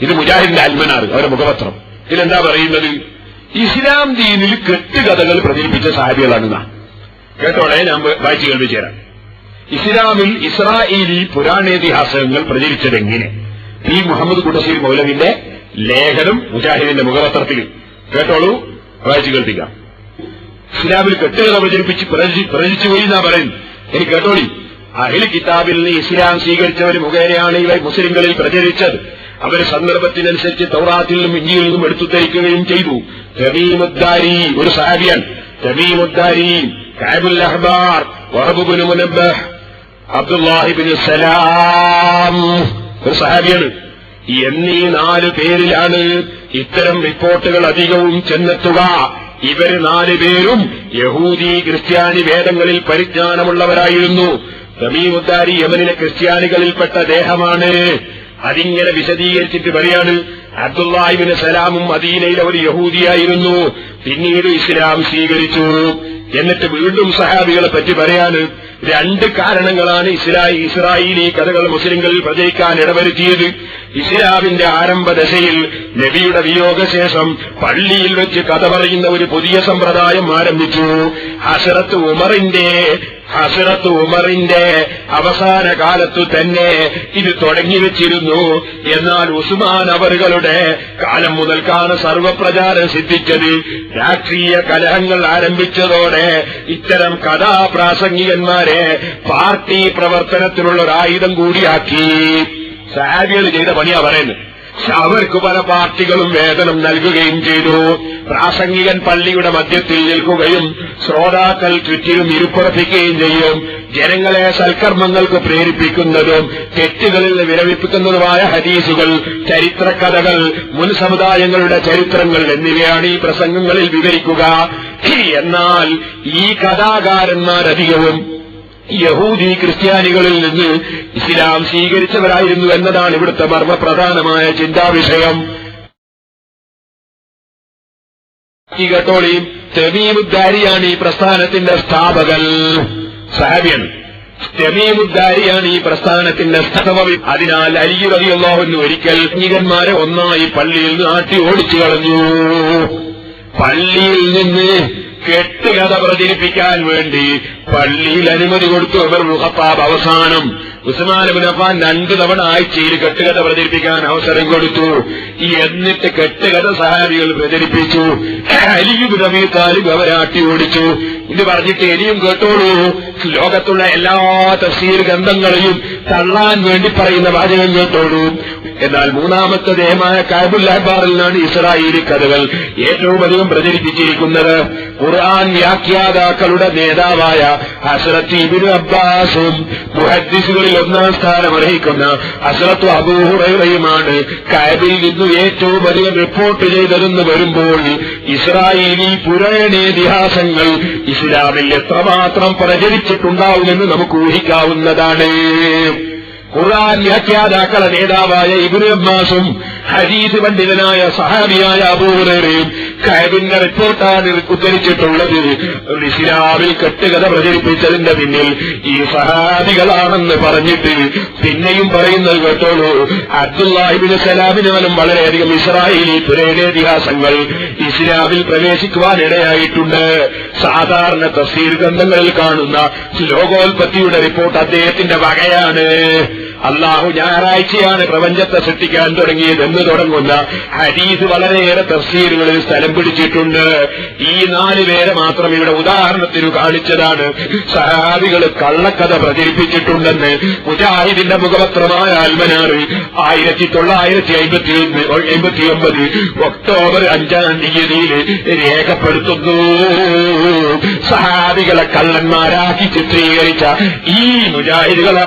ഇത് മുജാഹിദിന്റെ അൽമനാർ, അവരുടെ മുഖപത്രം. ഇതിലെന്താ പറയുന്നത്? ഇസ്ലാം ദീനിൽ കെട്ടുകഥകൾ പ്രചരിപ്പിച്ച സഹാബികളാണ്. കേട്ടോളെ, ഞാൻ വായിച്ചു കേൾപ്പിച്ചു തരാം. ഇസ്ലാമിൽ ഇസ്രായേലി പുരാണേതിഹാസങ്ങൾ പ്രചരിച്ചതെങ്ങനെ? പി മുഹമ്മദ് കുടശ്ശേരി മൗലവിന്റെ ലേഖനം മുജാഹിദിന്റെ മുഖപത്രത്തിൽ. കേട്ടോളൂ, വായിച്ചു കേൾപ്പിക്കാം. ഇസ്ലാമിൽ കെട്ടുകഥ പ്രചരിച്ചുപോയി എന്നാ പറയുന്നത്. എനിക്ക് കേട്ടോളി. അഹ്ലു കിതാബിൽ നിന്ന് ഇസ്ലാം സ്വീകരിച്ചവർ മുഖേനയാണ് ഇവ മുസ്ലിങ്ങളിൽ പ്രചരിച്ചത്. അവർ സന്ദർഭത്തിനനുസരിച്ച് തൗറാത്തിൽ നിന്നും ഇഞ്ചിയിൽ നിന്നും എടുത്തുദ്ധരിക്കുകയും ചെയ്തു. തമീമുദ്ദാരി ഒരു സഹാബിയാണ്. തമീമുദ്ദാരി, കഅബുൽ അഹ്ബാർ, വഹബ് ഇബ്നു മുനബ്ബഹ്, അബ്ദുല്ലാഹി ഇബ്നു സലാം ഒരു സഹാബിയാണ്. എന്നീ 4 പേരിലാണ് ഇത്തരം റിപ്പോർട്ടുകൾ അധികവും ചെന്നെത്തുക. ഇവർ 4 പേരും യഹൂദി ക്രിസ്ത്യാനി വേദങ്ങളിൽ പരിജ്ഞാനമുള്ളവരായിരുന്നു. തമീമുദ്ദാരി യമനിലെ ക്രിസ്ത്യാനികളിൽപ്പെട്ട ദേഹമാണ്. അതിങ്ങനെ വിശദീകരിച്ചിട്ട് പറയാണ്, അബ്ദുല്ലാഹി ഇബ്നു സലാമും മദീനയിലെ ഒരു യഹൂദിയായിരുന്നു. പിന്നീട് ഇസ്ലാം സ്വീകരിച്ചു. എന്നിട്ട് വീണ്ടും സഹാബികളെ പറ്റി പറയാണ്. 2 കാരണങ്ങളാണ് ഇസ്രായേലി കഥകൾ മുസ്ലിങ്ങളിൽ പ്രചരിക്കാൻ ഇടവരുത്തിയത്. ഇസ്ലാമിന്റെ ആരംഭദശയിൽ നബിയുടെ വിയോഗശേഷം പള്ളിയിൽ വെച്ച് കഥ പറയുന്ന ഒരു പുതിയ സമ്പ്രദായം ആരംഭിച്ചു. ഹസ്രത്ത് ഉമറിന്റെ അവസാന കാലത്തു തന്നെ ഇത് തുടങ്ങിവെച്ചിരുന്നു. എന്നാൽ ഉസ്മാൻ അവറുകളുടെ കാലം മുതൽക്കാണ് സർവപ്രചാരം സിദ്ധിച്ചത്. രാഷ്ട്രീയ കലഹങ്ങൾ ആരംഭിച്ചതോടെ ഇത്തരം കഥാപ്രാസംഗികന്മാരെ പാർട്ടി പ്രവർത്തനത്തിനുള്ള ഒരു ആയുധം കൂടിയാക്കി. സഹാബികൾ ചെയ്ത പണിയാ പറയുന്നത്. അവർക്ക് പല പാർട്ടികളും വേതനം നൽകുകയും ചെയ്തു. പ്രാസംഗികൻ പള്ളിയുടെ മധ്യത്തിൽ നിൽക്കുകയും ശ്രോതാക്കൾ ചുറ്റിലും ഇരുപ്പുറപ്പിക്കുകയും ചെയ്യും. ജനങ്ങളെ സൽക്കർമ്മങ്ങൾക്ക് പ്രേരിപ്പിക്കുന്നതും തെറ്റുകളിൽ വിരമിപ്പിക്കുന്നതുമായ ഹദീസുകൾ, ചരിത്രകഥകൾ, മുൻ സമുദായങ്ങളുടെ ചരിത്രങ്ങൾ എന്നിവയാണ് ഈ പ്രസംഗങ്ങളിൽ വിവരിക്കുക. എന്നാൽ ഈ കഥാകാരന്മാരധികവും യഹൂദി ക്രിസ്ത്യാനികളിൽ നിന്ന് ഇസ്ലാം സ്വീകരിച്ചവരായിരുന്നു എന്നതാണ് ഇവിടുത്തെ മർമ്മപ്രധാനമായ ചിന്താവിഷയം. കേട്ടോളിയും, തമീമുദ്ദാരിയാണ് ഈ പ്രസ്ഥാനത്തിന്റെ സ്ഥാപകൻ. സഹാബിയാണ്. തമീമുദ്ദാരിയാണ് ഈ പ്രസ്ഥാനത്തിന്റെ സ്ഥാപകൻ. അതിനാൽ അലി റളിയല്ലാഹു അൻഹു ഒരിക്കൽ സൈനികന്മാരെ ഒന്നായി പള്ളിയിൽ നിന്ന് ആട്ടി ഓടിച്ചു കളഞ്ഞു. പള്ളിയിൽ നിന്ന് കെട്ടുകഥ പ്രചരിപ്പിക്കാൻ വേണ്ടി പള്ളിയിൽ അനുമതി കൊടുത്തു ഉമർ ഇബ്നുൽ ഖത്താബ്. അവസാനം ഉസ്മാൻ ഇബ്നു അഫ്ഫാൻ 2 തവണ ആഴ്ചയിൽ കെട്ടുകഥ പ്രചരിപ്പിക്കാൻ അവസരം കൊടുത്തു. എന്നിട്ട് കെട്ടുകഥ സഹാബികൾ പ്രചരിപ്പിച്ചു. അലി ഇബ്നു അബീ താലിബ് അവരാട്ടി ഓടിച്ചു. ഇത് പറഞ്ഞിട്ട് ഇനിയും കേട്ടോളൂ, ലോകത്തുള്ള എല്ലാ തഫ്സീർ ഗ്രന്ഥങ്ങളെയും തള്ളാൻ വേണ്ടി പറയുന്ന വാചകം കേട്ടോളൂ. എന്നാൽ 3ാമത്തെ ദേഹമായ കഅബുൽ അഹ്ബാറിൽ നിന്നാണ് ഇസ്രായേലി കഥകൾ ഏറ്റവും അധികം പ്രചരിപ്പിച്ചിരിക്കുന്നത്. ഖുർആൻ വ്യാഖ്യാതാക്കളുടെ നേതാവായ ഹസ്രത്ത് ഇബ്നു അബ്ബാസും മുഹദ്ദിസുകളിൽ 1ാം സ്ഥാനം അർഹിക്കുന്ന ഹസ്രത്ത് അബൂ ഹുറൈറയുമാണ് കഅബിൽ നിന്ന് ഏറ്റവും അധികം റിപ്പോർട്ട് ചെയ്തതെന്ന് വരുമ്പോൾ ഇസ്രായേലി പുരാണേതിഹാസങ്ങൾ ഇസ്ലാമിൽ എത്രമാത്രം പ്രചരിച്ചിട്ടുണ്ടാവുമെന്ന് നമുക്ക് ഊഹിക്കാവുന്നതാണ്. ഖുർആൻ വ്യാഖ്യാതാക്കളെ നേതാവായ ഇബ്നു അബ്ബാസും ഹദീസ് പണ്ഡിതനായ സഹാബിയായ അബൂ ഹുറൈറയും കഅബിന്റെ റിപ്പോർട്ടാണ് ഉദ്ധരിച്ചിട്ടുള്ളത്. ഇസ്ലാമിൽ കെട്ടുകഥ പ്രചരിപ്പിച്ചതിന്റെ പിന്നിൽ ഈ സഹാബികളാണെന്ന് പറഞ്ഞിട്ട് പിന്നെയും പറയുന്നത് കേട്ടോളൂ. അബ്ദുല്ലാഹി ഇബ്നു സലാമിനാലും വളരെയധികം ഇസ്രായേലി പുരാണേതിഹാസങ്ങൾ ഇസ്ലാമിൽ പ്രവേശിക്കുവാനിടയായിട്ടുണ്ട്. സാധാരണ തഫ്സീർ ഗ്രന്ഥങ്ങളിൽ കാണുന്ന ലോകോൽപത്തിയുടെ റിപ്പോർട്ട് അദ്ദേഹത്തിന്റെ വകയാണ്. അള്ളാഹു ഞായറാഴ്ചയാണ് പ്രപഞ്ചത്തെ സൃഷ്ടിക്കാൻ തുടങ്ങിയത് എന്ന് തുടങ്ങുന്ന ഹദീസ് വളരെയേറെ തഫ്സീറുകളിൽ സ്ഥലം പിടിച്ചിട്ടുണ്ട്. ഈ 4 പേരെ മാത്രം ഇവിടെ ഉദാഹരണത്തിന് കാണിച്ചതാണ്. സഹാബികൾ കള്ളക്കഥ പ്രചരിപ്പിച്ചിട്ടുണ്ടെന്ന് മുജാഹിദിന്റെ മുഖപത്രമായ അൽമനാർ 1959 ഒക്ടോബർ 5-ാം തീയതിയിൽ രേഖപ്പെടുത്തുന്നു. സഹാബികളെ കള്ളന്മാരാക്കി ചിത്രീകരിച്ച ഈ മുജാഹിദുകളെ